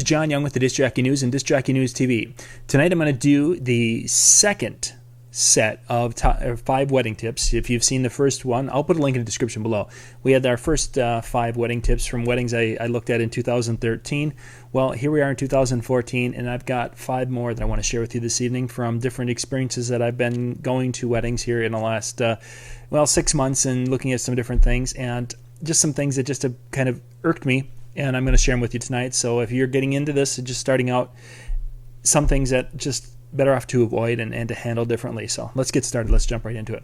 John Young with the Disc Jockey News and Disc Jockey News TV. Tonight I'm going to do the second set of 5 wedding tips. If you've seen the first one, I'll put a link in the description below. We had our first 5 wedding tips from weddings I looked at in 2013. Well, here we are in 2014, and I've got 5 more that I want to share with you this evening from different experiences that I've been going to weddings here in the last 6 months and looking at some different things, and just some things that just have kind of irked me, and I'm going to share them with you tonight. So if you're getting into this and just starting out, some things that just better off to avoid and to handle differently. So let's get started. Let's jump right into it.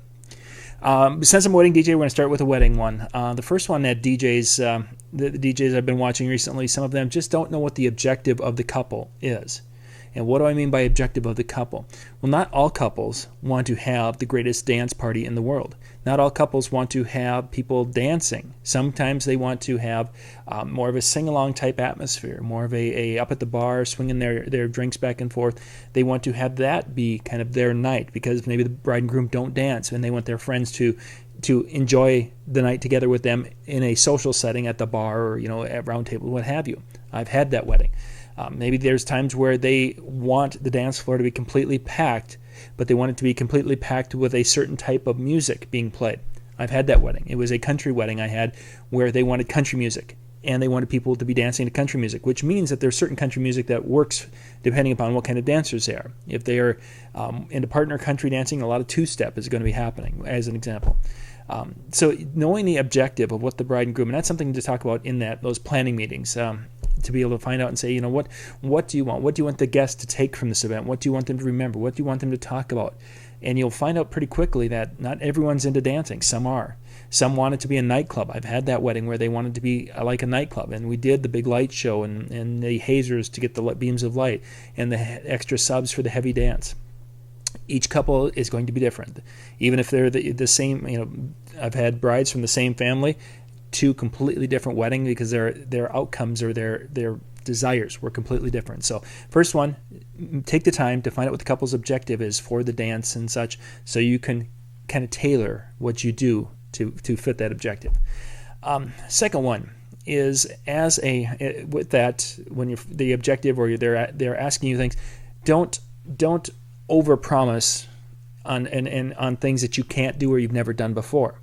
Since I'm a wedding DJ, we're going to start with a wedding one. The first one that DJs, the DJs I've been watching recently, some of them just don't know what the objective of the couple is. And what do I mean by objective of the couple? Well, not all couples want to have the greatest dance party in the world. Not all couples want to have people dancing. Sometimes they want to have more of a sing-along type atmosphere, more of a up at the bar, swinging their drinks back and forth. They want to have that be kind of their night because maybe the bride and groom don't dance, and they want their friends to enjoy the night together with them in a social setting at the bar or at round table, what have you. I've had that wedding. Maybe there's times where they want the dance floor to be completely packed, but they want it to be completely packed with a certain type of music being played. I've had that wedding. It was a country wedding I had where they wanted country music, and they wanted people to be dancing to country music, which means that there's certain country music that works depending upon what kind of dancers they are. If they are into partner country dancing, a lot of two-step is going to be happening, as an example. So knowing the objective of what the bride and groom, and that's something to talk about in those planning meetings, to be able to find out and say, what do you want? What do you want the guests to take from this event? What do you want them to remember? What do you want them to talk about? And you'll find out pretty quickly that not everyone's into dancing. Some are. Some want it to be a nightclub. I've had that wedding where they wanted to be like a nightclub, and we did the big light show and the hazers to get the beams of light and the extra subs for the heavy dance. Each couple is going to be different. Even if they're the same, I've had brides from the same family, 2 completely different weddings because their outcomes or their desires were completely different. So first one, take the time to find out what the couple's objective is for the dance and such, so you can kind of tailor what you do to fit that objective. Second one is with that, when you're the objective or they're asking you things, don't overpromise on things that you can't do or you've never done before.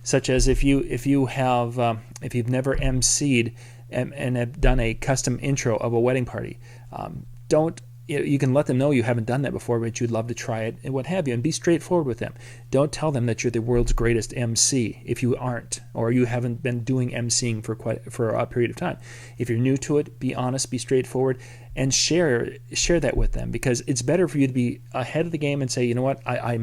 Such as if you've never emceed and have done a custom intro of a wedding party, you can let them know you haven't done that before, but you'd love to try it and what have you, and be straightforward with them. Don't tell them that you're the world's greatest MC if you aren't, or you haven't been doing MCing for a period of time. If you're new to it, be honest, be straightforward, and share that with them, because it's better for you to be ahead of the game and say, you know what, I've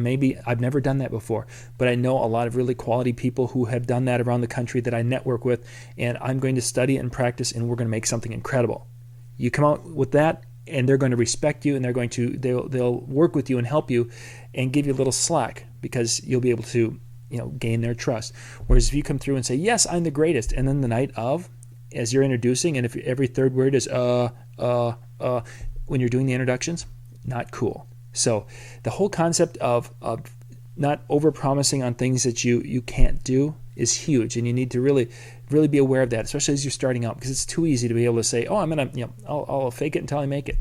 never done that before, but I know a lot of really quality people who have done that around the country that I network with, and I'm going to study and practice, and we're going to make something incredible. You come out with that, and they're going to respect you, and they'll work with you and help you and give you a little slack, because you'll be able to gain their trust. Whereas if you come through and say, yes, I'm the greatest, and then the night of, as you're introducing, and if every third word is when you're doing the introductions, not cool. So the whole concept of not over-promising on things that you can't do is huge, and you need to really be aware of that, especially as you're starting out, because it's too easy to be able to say, oh, I'm gonna, I'll fake it until I make it.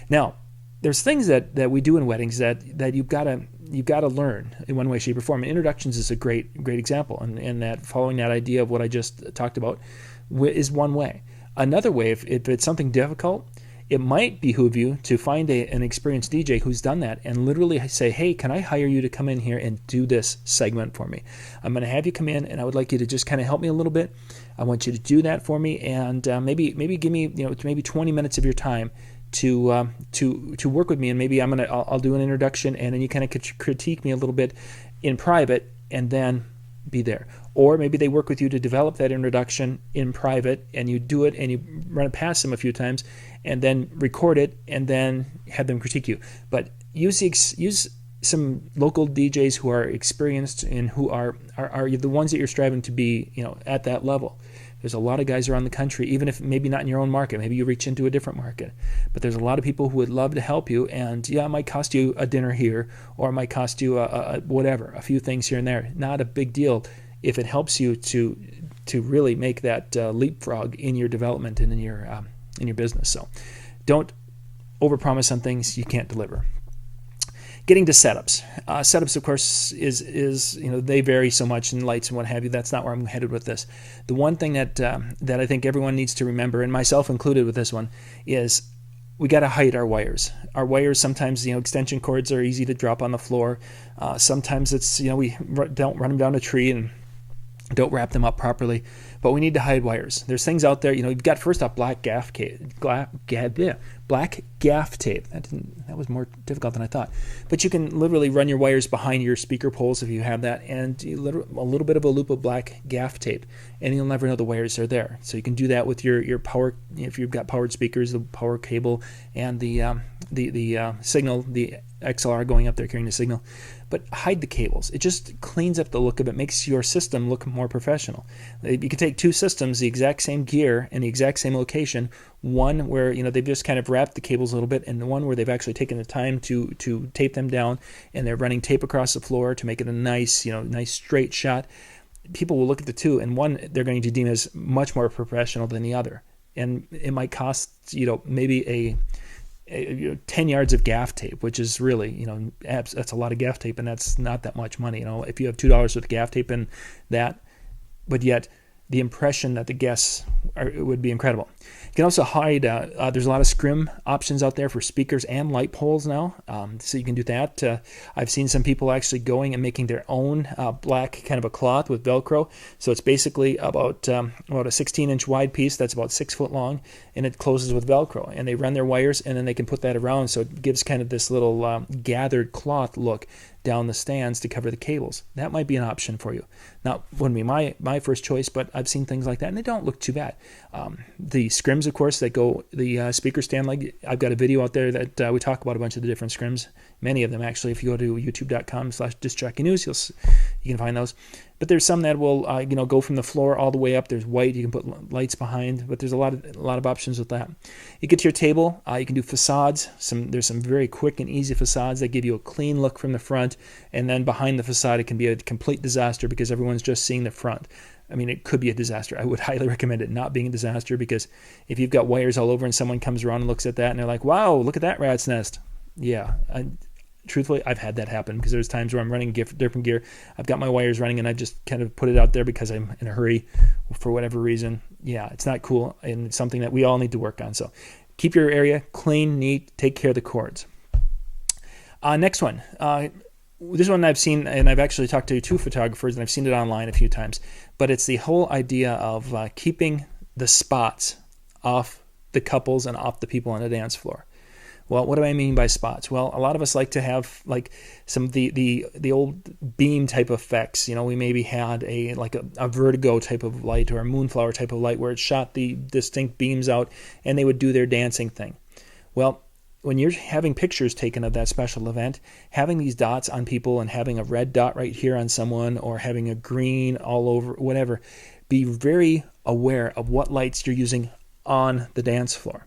Now, there's things that we do in weddings that you've got to learn in one way, shape, or form. And introductions is a great example, and that following that idea of what I just talked about is one way. Another way, if it's something difficult, it might behoove you to find an experienced DJ who's done that and literally say, hey, can I hire you to come in here and do this segment for me? I'm going to have you come in, and I would like you to just kind of help me a little bit. I want you to do that for me, and maybe give me maybe 20 minutes of your time to work with me, and maybe I'll do an introduction, and then you kind of critique me a little bit in private, and then be there. Or maybe they work with you to develop that introduction in private, and you do it and you run it past them a few times, and then record it, and then have them critique you. But use some local DJs who are experienced and who are the ones that you're striving to be, at that level. There's a lot of guys around the country, even if maybe not in your own market, maybe you reach into a different market, but there's a lot of people who would love to help you, and it might cost you a dinner here, or it might cost you a few things here and there. Not a big deal if it helps you to really make that leapfrog in your development and in your in your business. So don't overpromise on things you can't deliver. Getting to setups. Setups, of course, is they vary so much in lights and what have you. That's not where I'm headed with this. The one thing that I think everyone needs to remember, and myself included with this one, is we got to hide our wires. Our wires, sometimes, extension cords are easy to drop on the floor. Sometimes it's, we don't run them down a tree and don't wrap them up properly, but we need to hide wires. There's things out there, you've got, first off, black gaff tape. That was more difficult than I thought. But you can literally run your wires behind your speaker poles if you have that, and a little bit of a loop of black gaff tape, and you'll never know the wires are there. So you can do that with your power, if you've got powered speakers, the power cable, and the signal, the XLR going up there carrying the signal. But hide the cables. It just cleans up the look of it, makes your system look more professional. You can take two systems, the exact same gear in the exact same location, one where they've just kind of wrapped the cables a little bit, and the one where they've actually taken the time to tape them down, and they're running tape across the floor to make it a nice straight shot. People will look at the two, and one they're going to deem as much more professional than the other, and it might cost maybe a 10 yards of gaff tape, which is really, that's a lot of gaff tape, and that's not that much money. If you have $2 worth of gaff tape in that, but yet the impression that the guests would be incredible. You can also hide, there's a lot of scrim options out there for speakers and light poles now, so you can do that. I've seen some people actually going and making their own black kind of a cloth with Velcro. So it's basically about a 16-inch wide piece that's about 6 foot long, and it closes with Velcro. And they run their wires, and then they can put that around, so it gives kind of this little gathered cloth look down the stands to cover the cables. That might be an option for you. Now, wouldn't be my first choice, but I've seen things like that, and they don't look too bad. The scrims, of course, that go the speaker stand leg. I've got a video out there that we talk about a bunch of the different scrims. Many of them, actually. If you go to youtube.com/discjockeynews, you can find those. But there's some that will go from the floor all the way up. There's white. You can put lights behind, but there's a lot of options with that. You get to your table. You can do facades. There's some very quick and easy facades that give you a clean look from the front, and then behind the facade it can be a complete disaster because everyone's just seeing the front. I mean, it could be a disaster. I would highly recommend it not being a disaster, because if you've got wires all over and someone comes around and looks at that and they're like, wow, look at that rat's nest. Yeah, truthfully, I've had that happen, because there's times where I'm running different gear. I've got my wires running and I just kind of put it out there because I'm in a hurry for whatever reason. Yeah, it's not cool, and it's something that we all need to work on. So keep your area clean, neat, take care of the cords. Next one. This one I've seen, and I've actually talked to two photographers, and I've seen it online a few times, but it's the whole idea of keeping the spots off the couples and off the people on the dance floor. Well, what do I mean by spots? Well, a lot of us like to have like some of the old beam type effects. We maybe had a vertigo type of light or a moonflower type of light where it shot the distinct beams out and they would do their dancing thing. Well, when you're having pictures taken of that special event, having these dots on people and having a red dot right here on someone or having a green all over, whatever, be very aware of what lights you're using on the dance floor.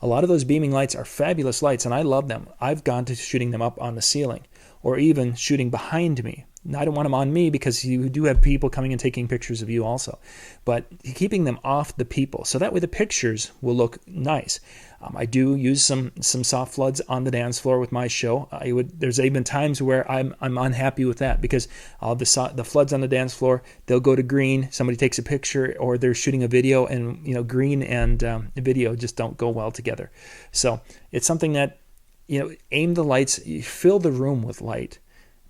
A lot of those beaming lights are fabulous lights, and I love them. I've gone to shooting them up on the ceiling or even shooting behind me. I don't want them on me because you do have people coming and taking pictures of you also. But keeping them off the people, so that way the pictures will look nice. I do use some soft floods on the dance floor with my show. There's even times where I'm unhappy with that because the floods on the dance floor, they'll go to green. Somebody takes a picture, or they're shooting a video, and green and video just don't go well together. So it's something that aim the lights, fill the room with light.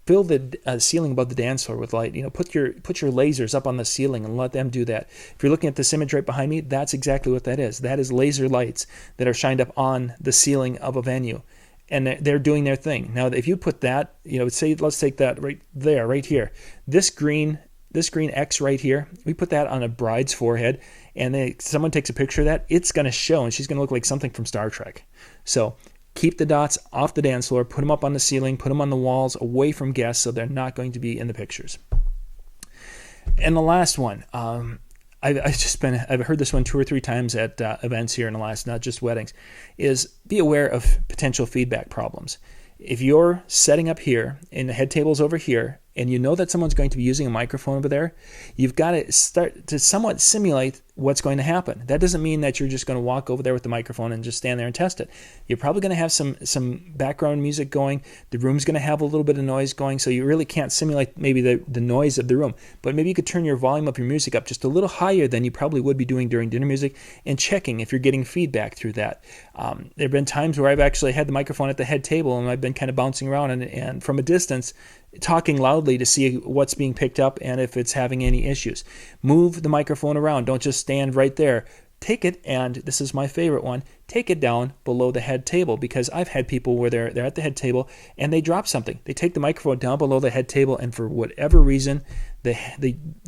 Fill the ceiling above the dance floor with light. Put your lasers up on the ceiling and let them do that. If you're looking at this image right behind me, that's exactly what that is. That is laser lights that are shined up on the ceiling of a venue, and they're doing their thing. Now, if you put that, let's take that right there, right here. This green X right here, we put that on a bride's forehead, and someone takes a picture of that, it's going to show, and she's going to look like something from Star Trek. So keep the dots off the dance floor, put them up on the ceiling, put them on the walls, away from guests, so they're not going to be in the pictures. And the last one, I've heard this one 2 or 3 times at events here in the last, not just weddings, is be aware of potential feedback problems. If you're setting up here and the head table's over here and you know that someone's going to be using a microphone over there, you've got to start to somewhat simulate what's going to happen. That doesn't mean that you're just going to walk over there with the microphone and just stand there and test it. You're probably going to have some background music going. The room's going to have a little bit of noise going, so you really can't simulate maybe the noise of the room. But maybe you could turn your volume of your music up just a little higher than you probably would be doing during dinner music, and checking if you're getting feedback through that. There have been times where I've actually had the microphone at the head table and I've been kind of bouncing around and from a distance talking loudly to see what's being picked up and if it's having any issues. Move the microphone around. Don't just stand right there. Take it, and this is my favorite one, take it down below the head table, because I've had people where they're at the head table and they drop something. They take the microphone down below the head table, and for whatever reason, the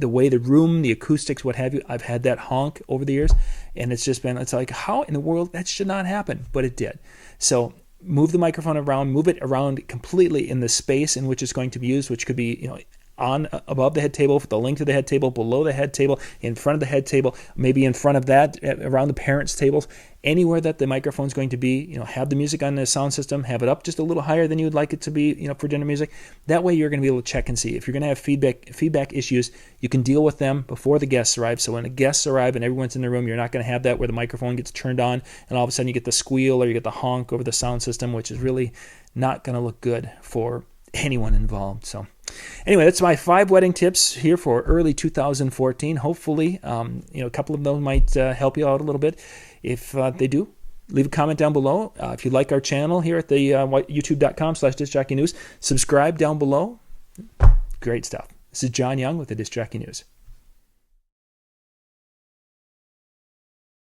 way the room, the acoustics, what have you, I've had that honk over the years, and it's like, how in the world? That should not happen, but it did. So move the microphone around, move it around completely in the space in which it's going to be used, which could be, on above the head table, the length of the head table, below the head table, in front of the head table, maybe in front of that, around the parents' tables, anywhere that the microphone's going to be. Have the music on the sound system, have it up just a little higher than you would like it to be, for dinner music. That way you're going to be able to check and see. If you're going to have feedback issues, you can deal with them before the guests arrive. So when the guests arrive and everyone's in the room, you're not going to have that where the microphone gets turned on and all of a sudden you get the squeal or you get the honk over the sound system, which is really not going to look good for anyone involved. So anyway, that's my 5 wedding tips here for early 2014. Hopefully, a couple of those might help you out a little bit. If they do, leave a comment down below. If you like our channel here at the youtube.com/DiscJockeyNews, subscribe down below. Great stuff. This is John Young with the Disc Jockey News.